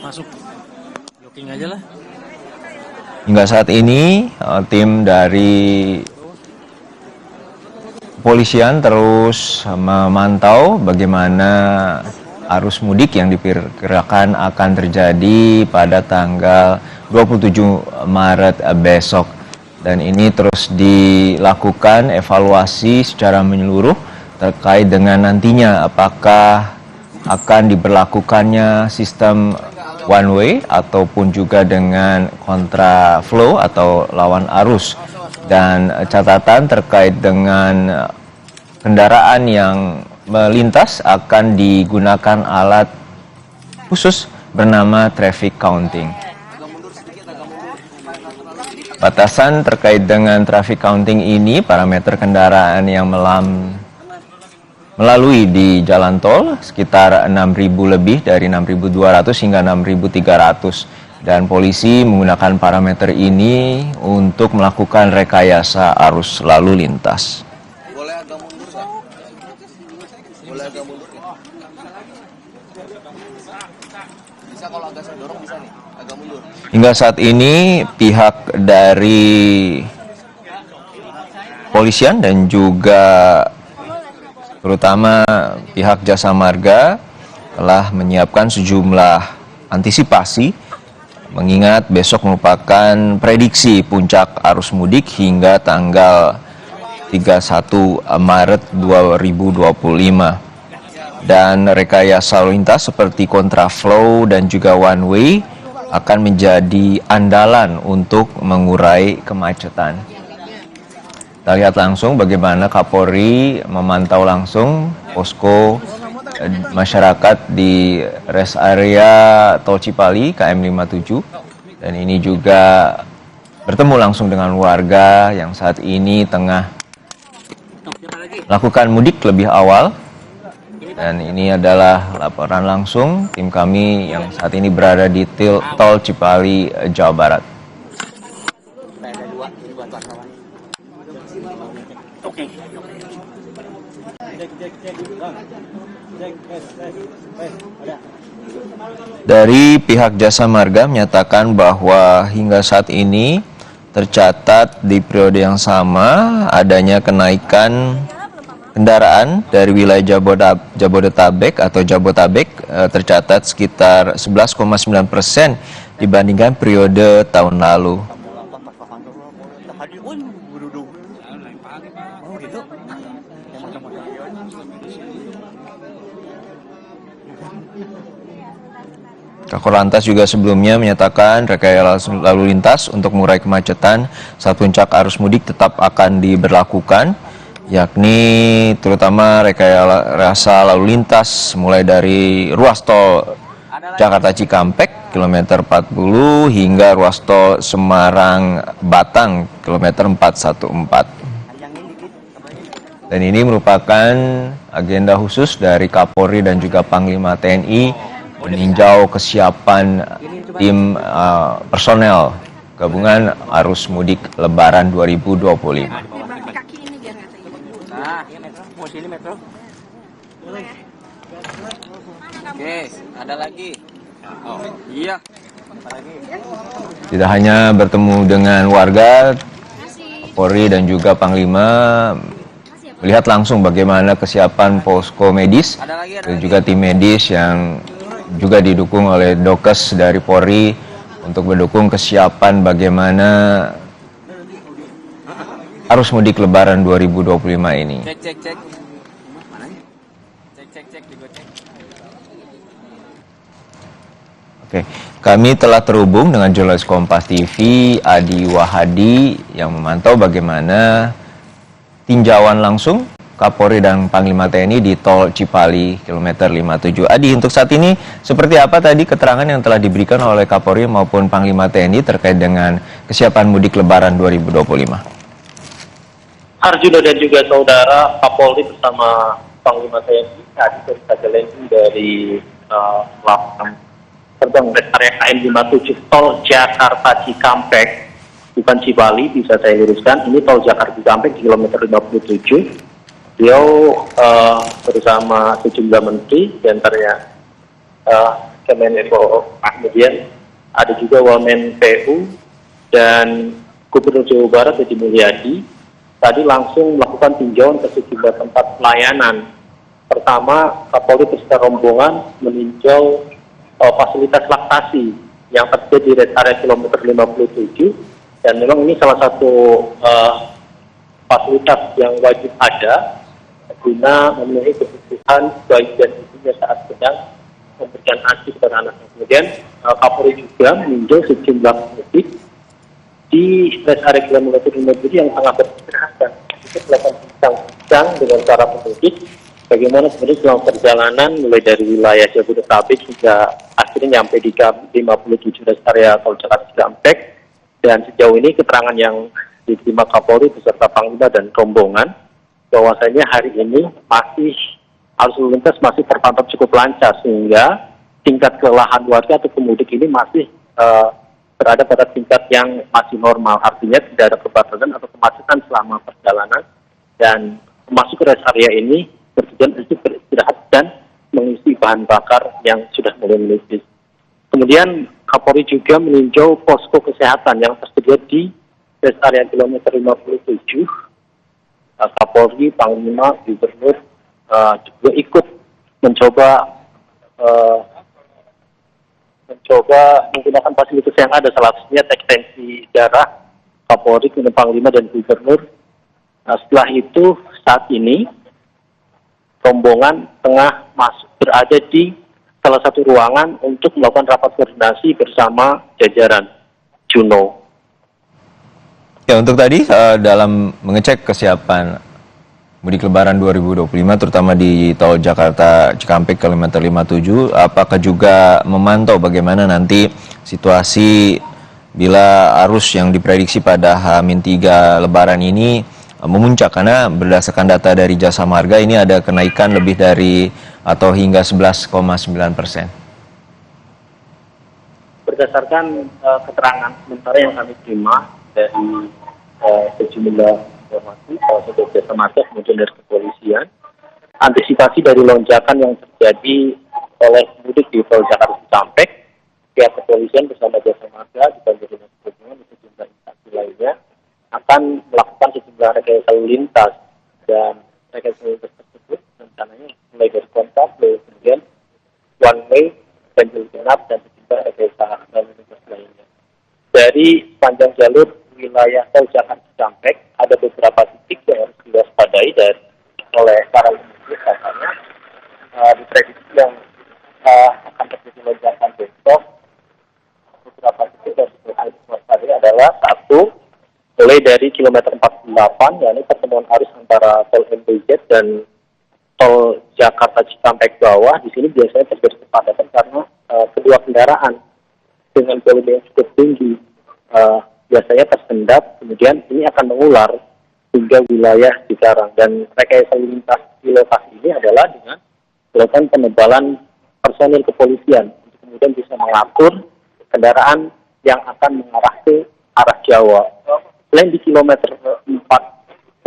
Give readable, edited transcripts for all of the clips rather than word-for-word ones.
Masuk. Joking aja lah. Hingga saat ini tim dari kepolisian terus memantau bagaimana arus mudik yang diperkirakan akan terjadi pada tanggal 27 Maret besok. Dan ini terus dilakukan evaluasi secara menyeluruh terkait dengan nantinya apakah akan diberlakukannya sistem one way ataupun juga dengan kontra flow atau lawan arus. Dan catatan terkait dengan kendaraan yang melintas akan digunakan alat khusus bernama traffic counting. Batasan terkait dengan traffic counting ini, parameter kendaraan yang melalui di jalan tol sekitar 6.000 lebih, dari 6.200 hingga 6.300. Dan polisi menggunakan parameter ini untuk melakukan rekayasa arus lalu lintas. Boleh agak mundur, Pak? Boleh agak mundur? Bisa, kalau agak saya dorong bisa nih, agak mundur. Hingga saat ini pihak dari polisian dan juga terutama pihak Jasa Marga telah menyiapkan sejumlah antisipasi, mengingat besok merupakan prediksi puncak arus mudik hingga tanggal 31 Maret 2025. Dan rekayasa lalu lintas seperti kontraflow dan juga one way akan menjadi andalan untuk mengurai kemacetan. Kita lihat langsung bagaimana Kapolri memantau langsung posko masyarakat di rest area Tol Cipali KM 57. Dan ini juga bertemu langsung dengan warga yang saat ini tengah melakukan mudik lebih awal. Dan ini adalah laporan langsung tim kami yang saat ini berada di Tol Cipali, Jawa Barat. Dari pihak Jasa Marga menyatakan bahwa hingga saat ini tercatat di periode yang sama adanya kenaikan kendaraan dari wilayah Jabodetabek atau Jabotabek tercatat sekitar 11,9% dibandingkan periode tahun lalu. Kakor Lantas juga sebelumnya menyatakan rekayasa lalu lintas untuk mengurai kemacetan saat puncak arus mudik tetap akan diberlakukan, yakni terutama rekayasa lalu lintas mulai dari ruas tol Jakarta Cikampek kilometer 40 hingga ruas tol Semarang Batang kilometer 414. Dan ini merupakan agenda khusus dari Kapolri dan juga Panglima TNI meninjau kesiapan tim personel gabungan arus mudik Lebaran 2025. Oke, ada lagi. Oh, iya. Tidak hanya bertemu dengan warga, Polri dan juga Panglima melihat langsung bagaimana kesiapan posko medis dan juga tim medis yang juga didukung oleh Dokes dari Polri untuk mendukung kesiapan bagaimana arus mudik Lebaran 2025 ini. Cek. Oke, kami telah terhubung dengan jurnalis Kompas TV Adi Wahadi yang memantau bagaimana tinjauan langsung Kapolri dan Panglima TNI di Tol Cipali kilometer 57. Adi, untuk saat ini seperti apa tadi keterangan yang telah diberikan oleh Kapolri maupun Panglima TNI terkait dengan kesiapan mudik Lebaran 2025? Arjuna dan juga saudara, Kapolri bersama Panglima TNI tadi saja landing dari lapangan terbang rest area KM 57 Tol Jakarta Cikampek, bukan Cipali, bisa saya luruskan. Ini Tol Jakarta Cikampek di kilometer 57. Beliau bersama sejumlah menteri, diantaranya Kemenko, kemudian ada juga Wamen PU dan Gubernur Jawa Barat Deddy Mulyadi tadi langsung melakukan tinjauan ke sejumlah tempat pelayanan. Pertama, Kapolri beserta rombongan meninjau fasilitas laktasi yang tersedia di rest area kilometer 57, dan memang ini salah satu fasilitas yang wajib ada guna memenuhi kebutuhan bayi dan ibunya saat sedang memberikan ASI kepada anaknya. Kemudian Kapolri juga meninjau sejumlah titik di rest area kilometer 57 yang sangat beristirahat, itu melakukan bincang-bincang dengan para pemudik bagaimana sebenarnya selama perjalanan mulai dari wilayah Jabodetabek hingga akhirnya nyampe di 57 rest area tol Jakarta Cikampek. Dan sejauh ini keterangan yang diterima Kapolri beserta Panglima dan rombongan bahwasanya hari ini masih arus lalu lintas masih terpantau cukup lancar, sehingga tingkat kelelahan warga atau pemudik ini masih berada pada tingkat yang masih normal, artinya tidak ada kepadatan atau kemacetan selama perjalanan, dan masuk ke rest area ini bertujuan untuk beristirahat dan mengisi bahan bakar yang sudah mulai menipis. Kemudian Kapolri juga meninjau posko kesehatan yang tersedia di rest area kilometer 57. Kapolri, Panglima, Gubernur juga ikut mencoba menggunakan fasilitas yang ada, salah satunya tes tensi darah. Kapolri, Panglima, dan Gubernur. Setelah itu saat ini rombongan tengah berada di salah satu ruangan untuk melakukan rapat koordinasi bersama jajaran Juno. Ya, untuk tadi dalam mengecek kesiapan mudik lebaran 2025 terutama di tol Jakarta Cikampek kilometer 57, apakah juga memantau bagaimana nanti situasi bila arus yang diprediksi pada H-3 lebaran ini memuncak, karena berdasarkan data dari Jasa Marga ini ada kenaikan lebih dari atau hingga 11,9%. Berdasarkan keterangan sementara yang kami terima dari sejumlah informasi, dari Jasa Marga kemudian dari kepolisian, antisipasi dari lonjakan yang terjadi oleh pemudik di tol Jakarta Cikampek, pihak kepolisian bersama Jasa Marga dibantu dengan perhubungan dan sejumlah instansi lainnya akan melakukan sejumlah rekayasa lalu lintas, dan rekayasa lalu lintas tersebut rencananya mulai dari kontraflow, kemudian one way, ganjil genap, dan sejumlah rekayasa lalu lintas lainnya. Dari panjang jalur wilayah tol Jakarta Cikampek ada beberapa titik yang harus diwaspadai dan oleh para pemudik, katanya diprediksi yang akan terjadi lonjakan besok. Beberapa titik yang harus diwaspadai adalah satu, mulai dari kilometer 48, yakni pertemuan arus antara tol MBZ dan tol Jakarta Cikampek bawah. Di sini biasanya terjadi kepadatan karena kedua kendaraan dengan volume yang cukup tinggi biasanya tersendat, kemudian ini akan mengular hingga wilayah Cikarang. Dan rekayasa lalu lintas di lokasi ini adalah dengan melakukan penebalan personil kepolisian untuk kemudian bisa mengatur kendaraan yang akan mengarah ke arah Jawa. Selain di kilometer 48,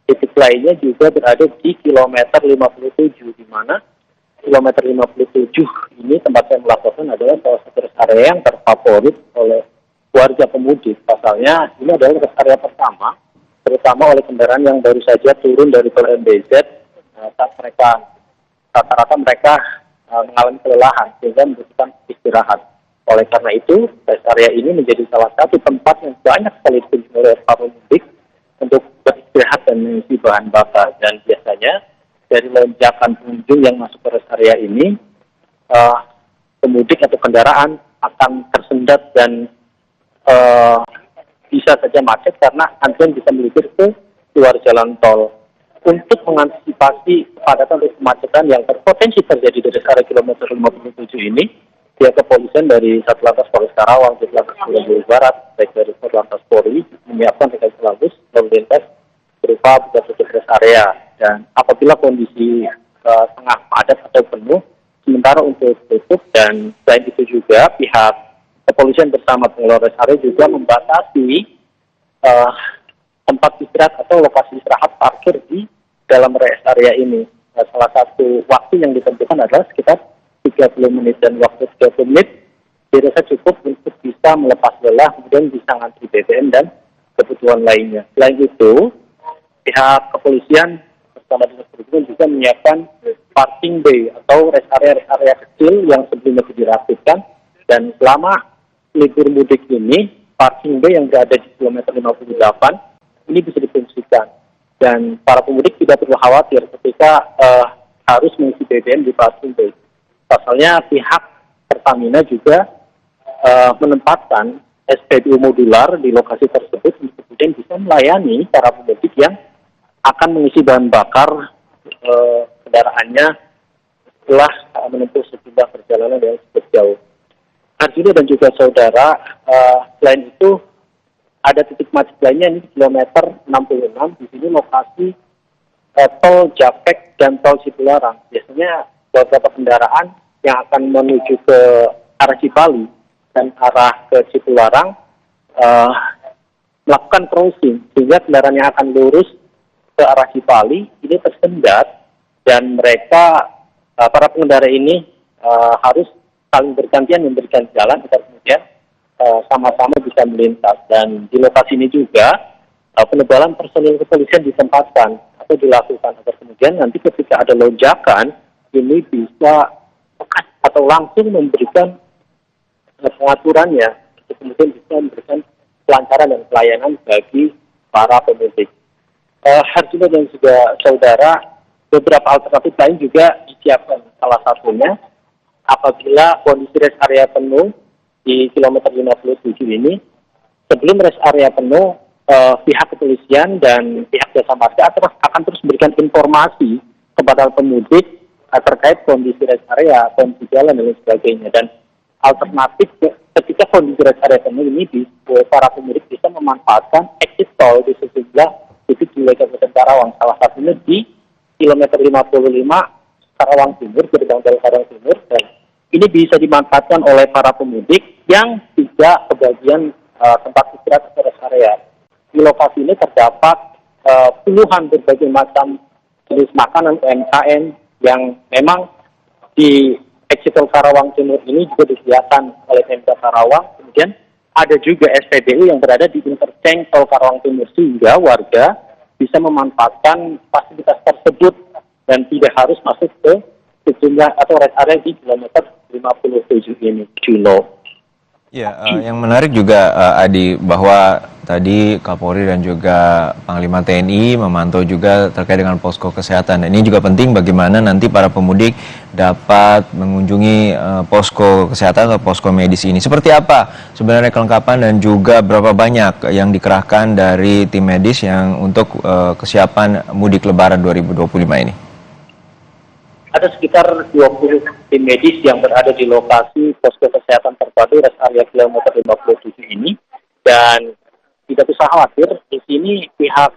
titik lainnya juga berada di kilometer 57, di mana kilometer 57 ini tempat saya melaporkan adalah salah satu rest area yang terfavorit oleh warga pemudik. Pasalnya ini adalah rest area pertama, terutama oleh kendaraan yang baru saja turun dari tol MBZ, saat rata-rata mereka mengalami kelelahan sehingga membutuhkan istirahat. Oleh karena itu, rest area ini menjadi salah satu tempat yang banyak sekali dikunjungi oleh para pemudik untuk beristirahat dan mengisi bahan bakar. Dan biasanya dari lonjakan pengunjung yang masuk ke rest area ini, pemudik atau kendaraan akan tersendat dan bisa saja macet karena antrian bisa meluber ke luar jalan tol. Untuk mengantisipasi kepadatan dan kemacetan yang berpotensi terjadi di rest area kilometer 57 ini, pihak kepolisian dari Satlantas Polres Karawang, Satlantas Polres Jawa Barat, baik dari Satlantas Polri, menyiapkan rekayasa lalu lintas berupa buka tutup rest area. Dan apabila kondisi tengah padat atau penuh, sementara untuk tutup. Dan selain itu juga pihak kepolisian bersama pengelola rest area juga membatasi tempat istirahat atau lokasi istirahat parkir di dalam rest area ini. Salah satu waktu yang ditentukan adalah sekitar 30 menit dan waktu 30 menit dirasa cukup untuk bisa melepas lelah, kemudian bisa ngantri BBM dan kebutuhan lainnya. Selain itu, pihak kepolisian bersama dinas perhubungan juga menyiapkan parking bay atau rest area kecil yang sebelumnya dirakitkan, dan selama libur mudik ini parking bay yang berada di kilometer 58 ini bisa difungsikan, dan para pemudik tidak perlu khawatir ketika harus mengisi BBM di parking bay. Pasalnya pihak Pertamina juga menempatkan SPBU modular di lokasi tersebut untuk kemudian bisa melayani para pemudik yang akan mengisi bahan bakar kendaraannya setelah menempuh sejumlah perjalanan yang cukup jauh. Arjuna dan juga saudara, selain itu ada titik macet lainnya, ini di kilometer 66, di sini lokasi tol Japek dan tol Cipularang. Biasanya beberapa kendaraan yang akan menuju ke arah Cipali dan arah ke Cipularang melakukan crossing, sehingga kendaraan yang akan lurus ke arah Cipali ini tersendat, dan mereka para pengendara ini harus saling bergantian memberikan jalan agar kemudian sama-sama bisa melintas. Dan di lokasi ini juga penebalan personil kepolisian ditempatkan atau dilakukan agar kemudian nanti ketika ada lonjakan ini bisa pekat atau langsung memberikan pengaturannya untuk kemudian bisa memberikan kelancaran dan pelayanan bagi para pemudik. Harjuna dan juga saudara, beberapa alternatif lain juga disiapkan. Salah satunya apabila kondisi rest area penuh di kilometer 57 ini, sebelum rest area penuh, pihak kepolisian dan pihak jasa marga akan terus memberikan informasi kepada pemudik terkait kondisi rest area, kondisi jalan dan lain sebagainya. Dan alternatif ketika kondisi rest area penuh ini, para pemudik bisa memanfaatkan exit tol di sejumlah titik di wilayah Kabupaten Karawang. Salah satunya di kilometer 55 Karawang Timur, gerbang tol Karawang Timur, dan ini bisa dimanfaatkan oleh para pemudik yang tidak kebagian tempat istirahat atau rest area. Di lokasi ini terdapat puluhan berbagai macam jenis makanan UMKM yang memang di exit tol Karawang Timur ini juga disediakan oleh Pemda Karawang. Kemudian ada juga SPBU yang berada di interchange tol Karawang Timur, sehingga warga bisa memanfaatkan fasilitas tersebut dan tidak harus masuk ke sejumlah atau rest area di kilometer 57 ini, Juno. Ya, yang menarik juga Adi, bahwa tadi Kapolri dan juga Panglima TNI memantau juga terkait dengan posko kesehatan. Dan ini juga penting bagaimana nanti para pemudik dapat mengunjungi posko kesehatan atau posko medis ini. Seperti apa sebenarnya kelengkapan dan juga berapa banyak yang dikerahkan dari tim medis yang untuk kesiapan mudik Lebaran 2025 ini? Ada sekitar 20 tim medis yang berada di lokasi posko kesehatan terpadu rest area kilometer 57 ini, dan tidak usah khawatir, di sini pihak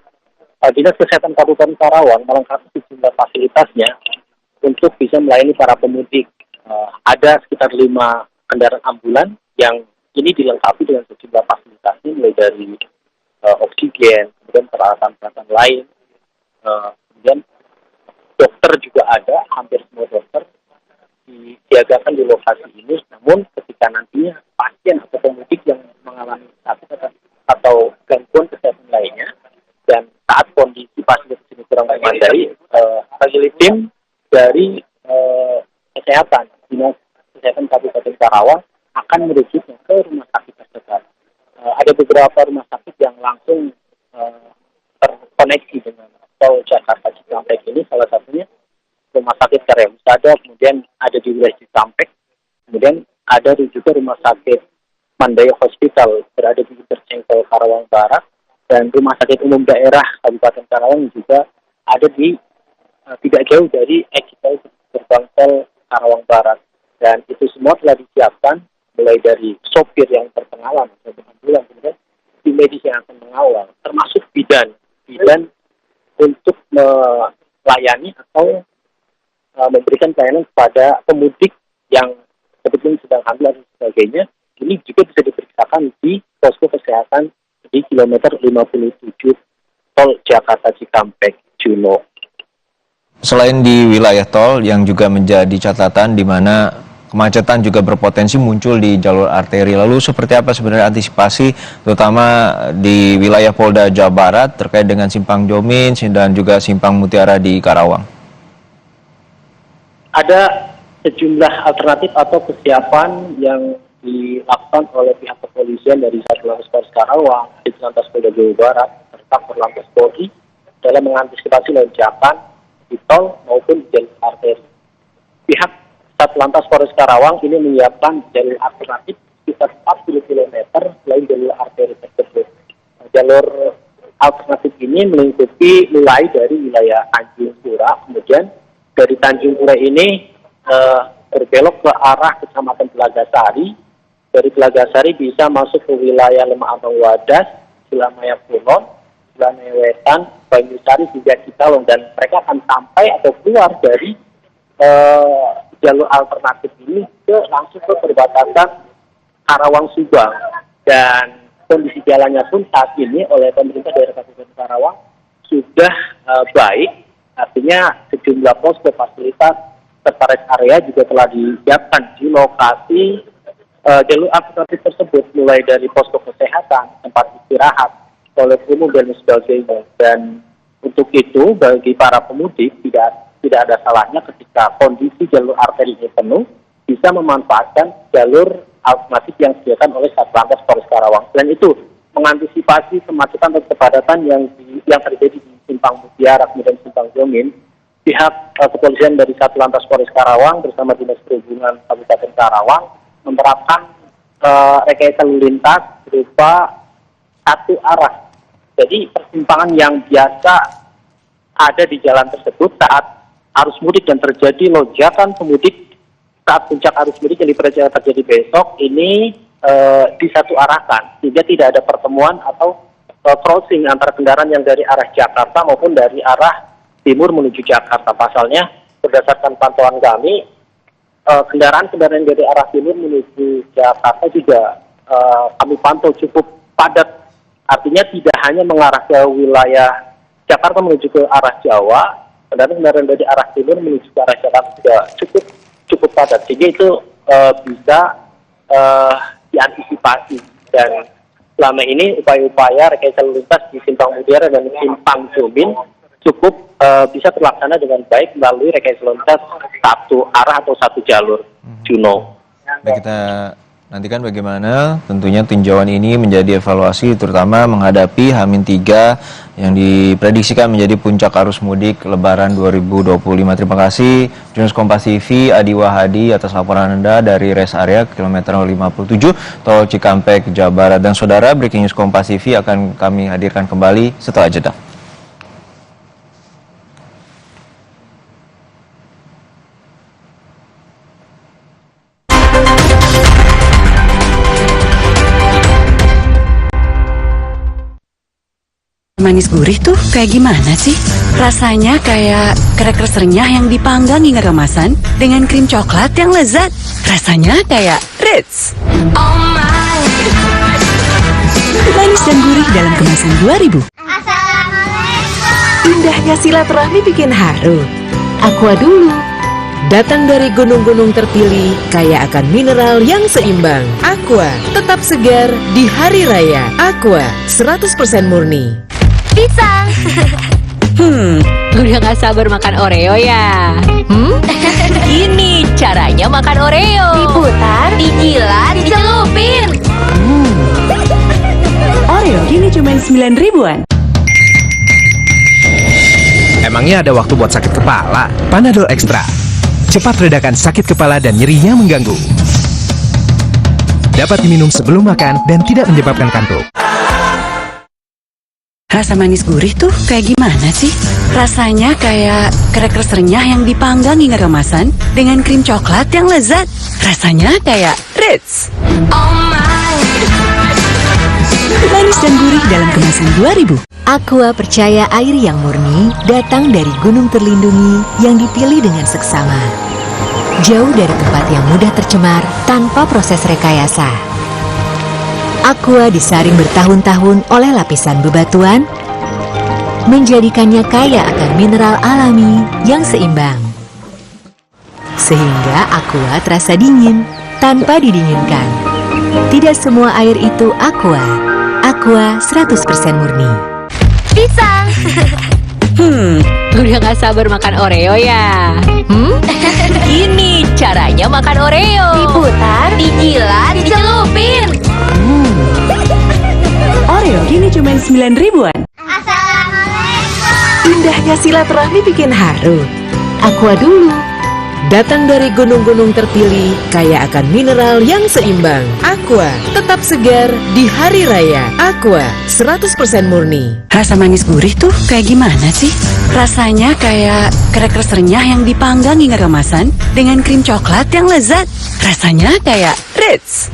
Dinas Kesehatan Kabupaten Karawang melengkapi sejumlah fasilitasnya untuk bisa melayani para pemudik. Ada sekitar 5 kendaraan ambulan yang ini dilengkapi dengan sejumlah fasilitasnya, mulai dari oksigen, kemudian peralatan-peralatan lain, kemudian dokter juga ada, hampir semua dokter disiagakan di lokasi ini. Namun ketika nantinya pasien atau pemudik yang mengalami sakit atau gangguan kesehatan lainnya, dan saat kondisi pasien ini kurang memadai, tim dari kesehatan, Dinas Kesehatan Kabupaten Karawang akan merujuknya ke rumah sakit terdekat. Ada beberapa rumah sakit yang langsung terkoneksi dengan tol Jakarta Cikampek ini, salah satunya Rumah Sakit Karya Husada, kemudian ada di wilayah Cikampek, kemudian ada juga Rumah Sakit Mandaya Hospital berada di interchange tol Karawang Barat, dan Rumah Sakit Umum Daerah Kabupaten Karawang juga ada di tidak jauh dari exit tol gerbang tol Karawang Barat. Dan itu semua telah disiapkan mulai dari sopir yang berpengalaman, ambulan, kemudian tim medis yang akan mengawal, termasuk bidan untuk melayani atau memberikan pelayanan kepada pemudik yang kebetulan sedang hamil dan sebagainya. Ini juga bisa diperiksakan di posko kesehatan di kilometer 57 tol Jakarta Cikampek, Juno. Selain di wilayah tol yang juga menjadi catatan di mana kemacetan juga berpotensi muncul di jalur arteri. Lalu seperti apa sebenarnya antisipasi terutama di wilayah Polda Jawa Barat terkait dengan Simpang Jomin dan juga Simpang Mutiara di Karawang? Ada sejumlah alternatif atau kesiapan yang dilakukan oleh pihak kepolisian dari Satlantas Polres Karawang, Ditlantas Polda Jawa Barat, serta Korlantas Polri dalam mengantisipasi lonjakan di tol maupun di jalur arteri. Pihak Satlantas Polres Karawang ini menyiapkan jalur alternatif sekitar 40 km selain jalur arteri tersebut. Jalur alternatif ini melingkupi mulai dari wilayah Tanjung Pura, kemudian dari Tanjung Pura ini berbelok ke arah Kecamatan Telagasari. Dari Telagasari bisa masuk ke wilayah Lemah Abang Wadas, Silamaya Kulon, Silamaya Wetan, Banyusari hingga Cikalong, dan mereka akan sampai atau keluar dari jalur alternatif ini langsung ke perbatasan Karawang Subang. Dan kondisi jalannya pun saat ini oleh pemerintah daerah Kabupaten Karawang sudah baik, artinya sejumlah posko fasilitas serta rest area juga telah disiapkan di lokasi jalur alternatif tersebut, mulai dari posko kesehatan, tempat istirahat, toilet umum dan sebagainya. Dan untuk itu bagi para pemudik tidak ada salahnya ketika kondisi jalur arteri ini penuh bisa memanfaatkan jalur alternatif yang disediakan oleh Satlantas Polres Karawang. Dan itu mengantisipasi kemacetan dan kepadatan yang terjadi di Simpang Mutiara kemudian Simpang Jomin. Pihak kepolisian dari Satlantas Polres Karawang bersama Dinas Perhubungan Kabupaten Karawang menerapkan rekayasa lalu lintas berupa satu arah. Jadi persimpangan yang biasa ada di jalan tersebut saat arus mudik dan terjadi lonjakan pemudik saat puncak arus mudik yang diperkirakan terjadi besok ini disatu arahkan, sehingga tidak ada pertemuan atau crossing antara kendaraan yang dari arah Jakarta maupun dari arah timur menuju Jakarta. Pasalnya berdasarkan pantauan kami, kendaraan-kendaraan dari arah timur menuju Jakarta juga kami pantau cukup padat. Artinya tidak hanya mengarah ke wilayah Jakarta menuju ke arah Jawa, kendaraan dari arah timur menuju ke arah Jakarta juga cukup padat. Sehingga itu bisa diantisipasi. Dan selama ini upaya-upaya rekayasa lalu lintas di Simpang Mutiara dan Simpang Jomin cukup bisa terlaksana dengan baik melalui rekayasa lalu lintas satu arah atau satu jalur. Juno. Baik, kita nantikan bagaimana tentunya tinjauan ini menjadi evaluasi terutama menghadapi H-3 yang diprediksikan menjadi puncak arus mudik Lebaran 2025. Terima kasih Jurnalis Kompas TV Adi Wahadi atas laporan Anda dari rest area kilometer 57 Tol Cikampek, Jawa Barat. Dan saudara, Breaking News Kompas TV akan kami hadirkan kembali setelah jeda. Manis gurih tuh kayak gimana sih? Rasanya kayak crackers renyah yang dipanggang hingga kemasan dengan krim coklat yang lezat. Rasanya kayak Ritz. Manis dan gurih dalam kemasan 2000. Indahnya silaturahmi bikin haru. Aqua dulu. Datang dari gunung-gunung terpilih, kaya akan mineral yang seimbang. Aqua, tetap segar di hari raya. Aqua, 100% murni. Pisang. Udah gak sabar makan Oreo ya? Gini caranya makan Oreo. Diputar, digilat, dicelupin. Oreo kini cuma 9 ribuan. Emangnya ada waktu buat sakit kepala? Panadol Extra. Cepat redakan sakit kepala dan nyeri yang mengganggu. Dapat diminum sebelum makan dan tidak menyebabkan kantuk. Rasa manis gurih tuh kayak gimana sih? Rasanya kayak crackers renyah yang dipanggang hingga kemasan dengan krim coklat yang lezat. Rasanya kayak Ritz. Manis dan gurih dalam kemasan 2000. Aqua percaya air yang murni datang dari gunung terlindungi yang dipilih dengan seksama. Jauh dari tempat yang mudah tercemar tanpa proses rekayasa. Aqua disaring bertahun-tahun oleh lapisan bebatuan, menjadikannya kaya akan mineral alami yang seimbang. Sehingga Aqua terasa dingin tanpa didinginkan. Tidak semua air itu Aqua. Aqua 100% murni. Pisang! Udah gak sabar makan Oreo ya? Ini caranya makan Oreo. Diputar, dijilat, dicelupin. Oreo kini cuma 9 ribuan. Indahnya silaturahmi bikin haru. Aqua dulu. Datang dari gunung-gunung terpilih, kaya akan mineral yang seimbang. Aqua, tetap segar di hari raya. Aqua, 100% murni. Rasa manis gurih tuh kayak gimana sih? Rasanya kayak crackers renyah yang dipanggang hingga kemasan dengan krim coklat yang lezat. Rasanya kayak Ritz.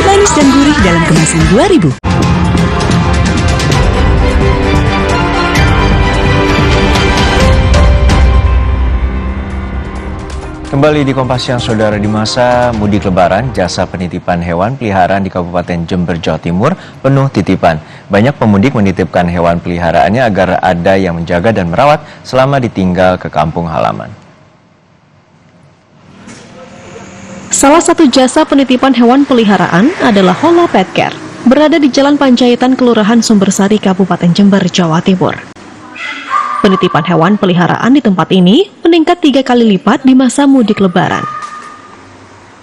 Manis dan gurih dalam kemasan 2000. Kembali di Kompas Siang, saudara. Di masa mudik lebaran, jasa penitipan hewan peliharaan di Kabupaten Jember, Jawa Timur penuh titipan. Banyak pemudik menitipkan hewan peliharaannya agar ada yang menjaga dan merawat selama ditinggal ke kampung halaman. Salah satu jasa penitipan hewan peliharaan adalah Hola Pet Care, berada di Jalan Panjaitan, Kelurahan Sumbersari, Kabupaten Jember, Jawa Timur. Penitipan hewan peliharaan di tempat ini meningkat 3 kali lipat di masa mudik lebaran.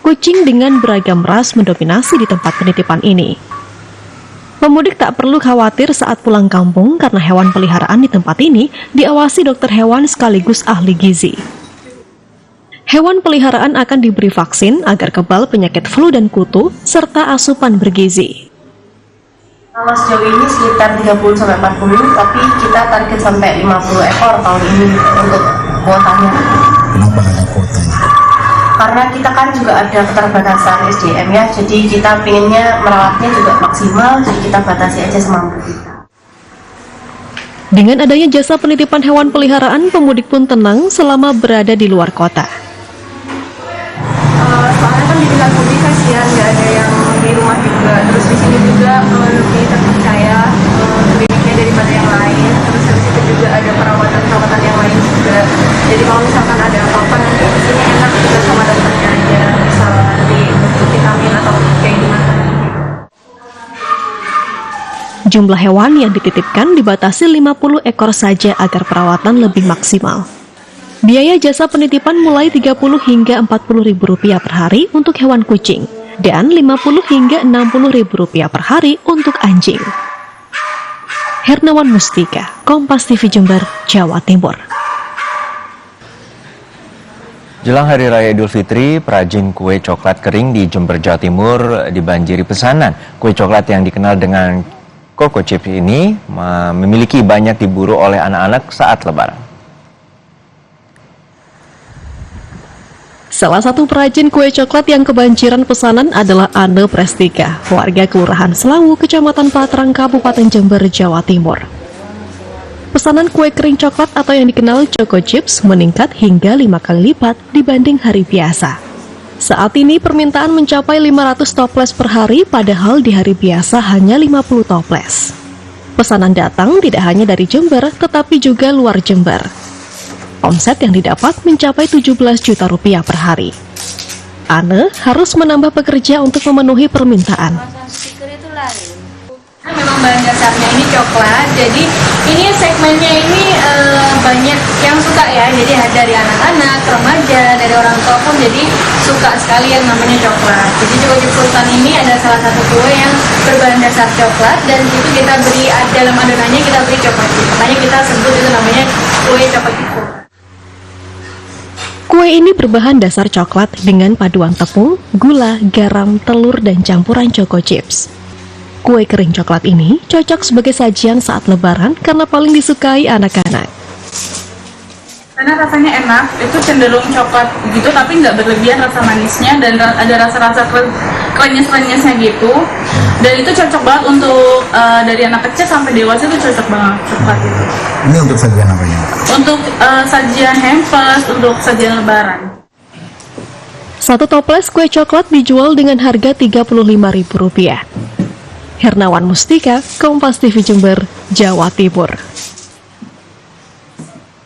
Kucing dengan beragam ras mendominasi di tempat penitipan ini. Pemudik tak perlu khawatir saat pulang kampung karena hewan peliharaan di tempat ini diawasi dokter hewan sekaligus ahli gizi. Hewan peliharaan akan diberi vaksin agar kebal penyakit flu dan kutu, serta asupan bergizi. Kalau sejauh ini sekitar 30-40, tapi kita target sampai 50 ekor tahun ini untuk kuotanya. Kenapa ada kuotanya? Karena kita kan juga ada keterbatasan SDM ya, jadi kita pengennya merawatnya juga maksimal, jadi kita batasi aja semampu kita. Dengan adanya jasa penitipan hewan peliharaan, pemudik pun tenang selama berada di luar kota. Soalnya kan dibilang mudik kasihan, nggak ada yang di rumah juga. Terus di sini juga lebih terpercaya kliniknya daripada yang lain. Terus habis itu juga ada perawatan yang lain juga. Jadi kalau misalkan ada apa-apa nanti di sini enak juga sama dokternya aja. Misalnya nanti untuk vitamin atau kayak gimana. Jumlah hewan yang dititipkan dibatasi 50 ekor saja agar perawatan lebih maksimal. Biaya jasa penitipan mulai 30 hingga 40 ribu rupiah per hari untuk hewan kucing dan 50 hingga 60 ribu rupiah per hari untuk anjing. Hernawan Mustika, Kompas TV Jember, Jawa Timur. Jelang Hari Raya Idul Fitri, perajin kue coklat kering di Jember, Jawa Timur dibanjiri pesanan. Kue coklat yang dikenal dengan Coco Chips ini memiliki banyak diburu oleh anak-anak saat Lebaran. Salah satu perajin kue coklat yang kebanjiran pesanan adalah Anne Prestika, warga Kelurahan Selawu, Kecamatan Patrang, Kabupaten Jember, Jawa Timur. Pesanan kue kering coklat atau yang dikenal Coco Chips meningkat hingga 5 kali lipat dibanding hari biasa. Saat ini permintaan mencapai 500 toples per hari, padahal di hari biasa hanya 50 toples. Pesanan datang tidak hanya dari Jember, tetapi juga luar Jember. Omset yang didapat mencapai 17 juta rupiah per hari. Anne harus menambah pekerja untuk memenuhi permintaan. Memang bahan dasarnya ini coklat, jadi ini segmennya ini banyak yang suka ya. Jadi dari anak-anak, remaja, dari orang tua pun jadi suka sekali yang namanya coklat. Jadi Coco Chips Sultan ini ada salah satu kue yang berbahan dasar coklat dan itu kita beri dalam adonannya kita beri coklat. Makanya kita sebut itu namanya kue coklat. Kue ini berbahan dasar coklat dengan paduan tepung, gula, garam, telur, dan campuran Coco Chips. Kue kering coklat ini cocok sebagai sajian saat Lebaran karena paling disukai anak-anak. Karena rasanya enak, itu cenderung coklat gitu, tapi nggak berlebihan rasa manisnya dan ada rasa-rasa krenyes-krenyesnya gitu. Dan itu cocok banget untuk dari anak kecil sampai dewasa itu cocok banget coklat itu. Ini untuk sajian apa ya? Untuk sajian hampers, untuk sajian Lebaran. Satu toples kue coklat dijual dengan harga Rp35.000. Hernawan Mustika, Kompas TV Jember, Jawa Timur.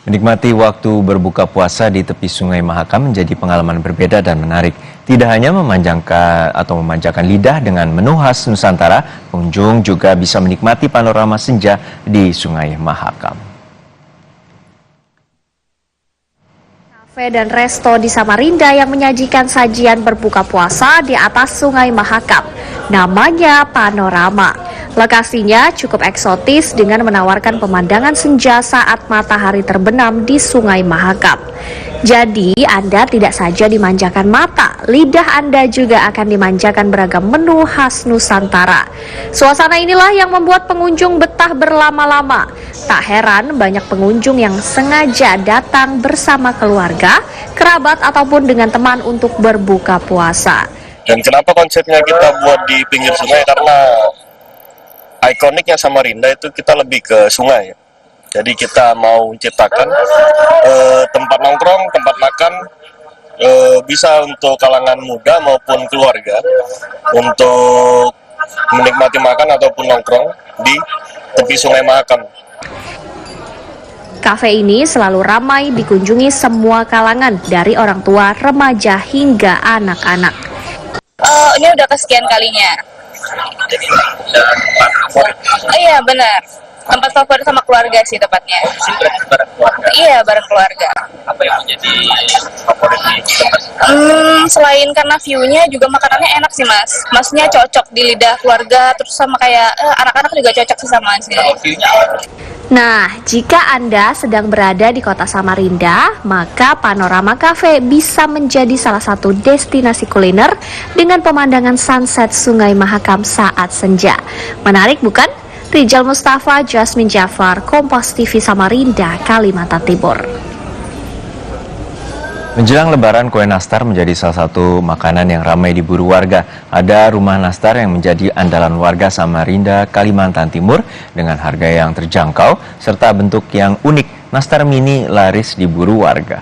Menikmati waktu berbuka puasa di tepi Sungai Mahakam menjadi pengalaman berbeda dan menarik. Tidak hanya memanjakan lidah dengan menu khas Nusantara, pengunjung juga bisa menikmati panorama senja di Sungai Mahakam. Kafe dan resto di Samarinda yang menyajikan sajian berbuka puasa di atas Sungai Mahakam. Namanya Panorama. Lokasinya cukup eksotis dengan menawarkan pemandangan senja saat matahari terbenam di Sungai Mahakam. Jadi Anda tidak saja dimanjakan mata, lidah Anda juga akan dimanjakan beragam menu khas Nusantara. Suasana inilah yang membuat pengunjung betah berlama-lama. Tak heran banyak pengunjung yang sengaja datang bersama keluarga, kerabat ataupun dengan teman untuk berbuka puasa. Dan kenapa konsepnya kita buat di pinggir sungai? Karena ikoniknya Samarinda itu kita lebih ke sungai. Jadi kita mau menciptakan tempat nongkrong, tempat makan, bisa untuk kalangan muda maupun keluarga untuk menikmati makan ataupun nongkrong di tepi Sungai Mahakam. Kafe ini selalu ramai dikunjungi semua kalangan, dari orang tua, remaja hingga anak-anak. Ini udah kesekian kalinya. Iya benar. Tempat favorit sama keluarga sih tepatnya. Iya, bareng keluarga. Apa yang menjadi favorit di tempat? Selain karena view-nya juga makanannya enak sih mas. Masnya cocok di lidah keluarga, terus sama kayak anak-anak juga cocok sih sama sih. Nah, jika Anda sedang berada di kota Samarinda, maka Panorama Cafe bisa menjadi salah satu destinasi kuliner dengan pemandangan sunset Sungai Mahakam saat senja. Menarik bukan? Rijal Mustafa, Jasmine Jafar, Kompas TV Samarinda, Kalimantan Timur. Menjelang Lebaran, kue nastar menjadi salah satu makanan yang ramai diburu warga. Ada rumah nastar yang menjadi andalan warga Samarinda, Kalimantan Timur dengan harga yang terjangkau serta bentuk yang unik. Nastar mini laris diburu warga.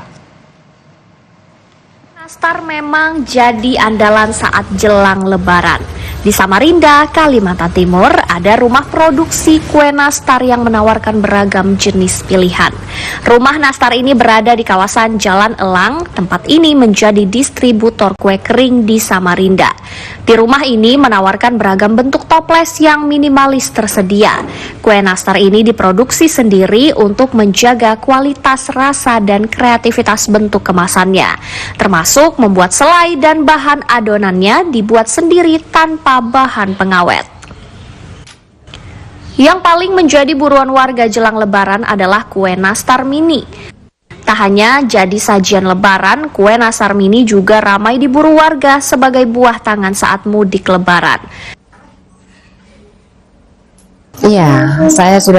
Nastar memang jadi andalan saat jelang Lebaran. Di Samarinda, Kalimantan Timur, ada rumah produksi kue nastar yang menawarkan beragam jenis pilihan. Rumah nastar ini berada di kawasan Jalan Elang. Tempat ini menjadi distributor kue kering di Samarinda. Di rumah ini menawarkan beragam bentuk toples yang minimalis tersedia. Kue nastar ini diproduksi sendiri untuk menjaga kualitas rasa dan kreativitas bentuk kemasannya, termasuk membuat selai dan bahan adonannya dibuat sendiri tanpa bahan pengawet. Yang paling menjadi buruan warga jelang Lebaran adalah kue nastar mini. Tak hanya jadi sajian Lebaran, kue nastar mini juga ramai diburu warga sebagai buah tangan saat mudik Lebaran. Iya, saya sudah